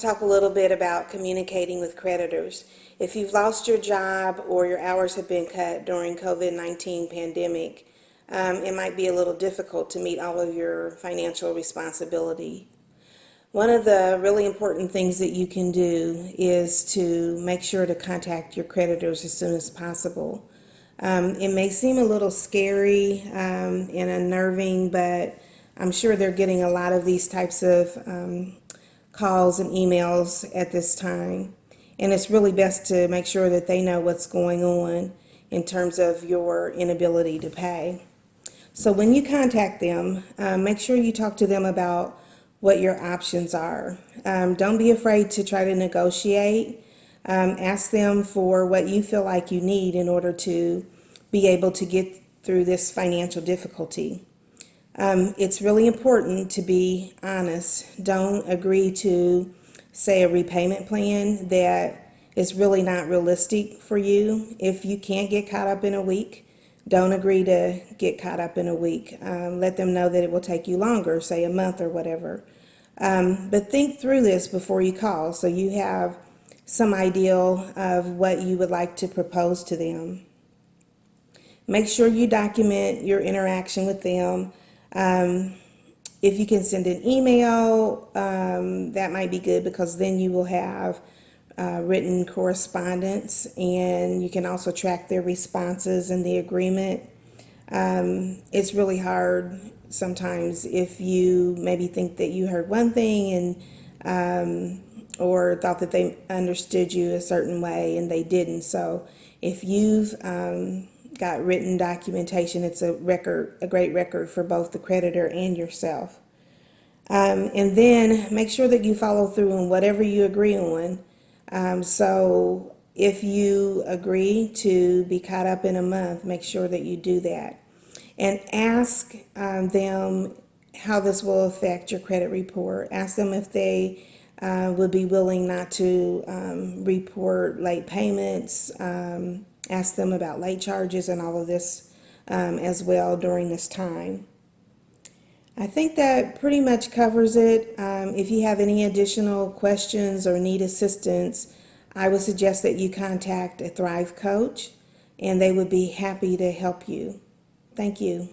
talk a little bit about communicating with creditors. If you've lost your job or your hours have been cut during COVID-19 pandemic, it might be a little difficult to meet all of your financial responsibility. One of the really important things that you can do is to make sure to contact your creditors as soon as possible. It may seem a little scary and unnerving, but I'm sure they're getting a lot of these types of calls and emails at this time. And it's really best to make sure that they know what's going on in terms of your inability to pay. So when you contact them, make sure you talk to them about what your options are. Don't be afraid to try to negotiate. Ask them for what you feel like you need in order to be able to get through this financial difficulty. It's really important to be honest. Don't agree to, say, a repayment plan that is really not realistic for you. If you can't get caught up in a week, don't agree to get caught up in a week. Let them know that it will take you longer, say a month or whatever. But think through this before you call so you have some idea of what you would like to propose to them. Make sure you document your interaction with them. If you can send an email, that might be good because then you will have written correspondence and you can also track their responses and the agreement. It's really hard sometimes if you maybe think that you heard one thing and or thought that they understood you a certain way and they didn't. So if you've got written documentation, it's a great record for both the creditor and yourself. And then make sure that you follow through on whatever you agree on. So if you agree to be caught up in a month, make sure that you do that. And ask them how this will affect your credit report. Ask them if they would be willing not to report late payments. Ask them about late charges and all of this as well during this time. I think that pretty much covers it. If you have any additional questions or need assistance, I would suggest that you contact a Thrive coach and they would be happy to help you. Thank you.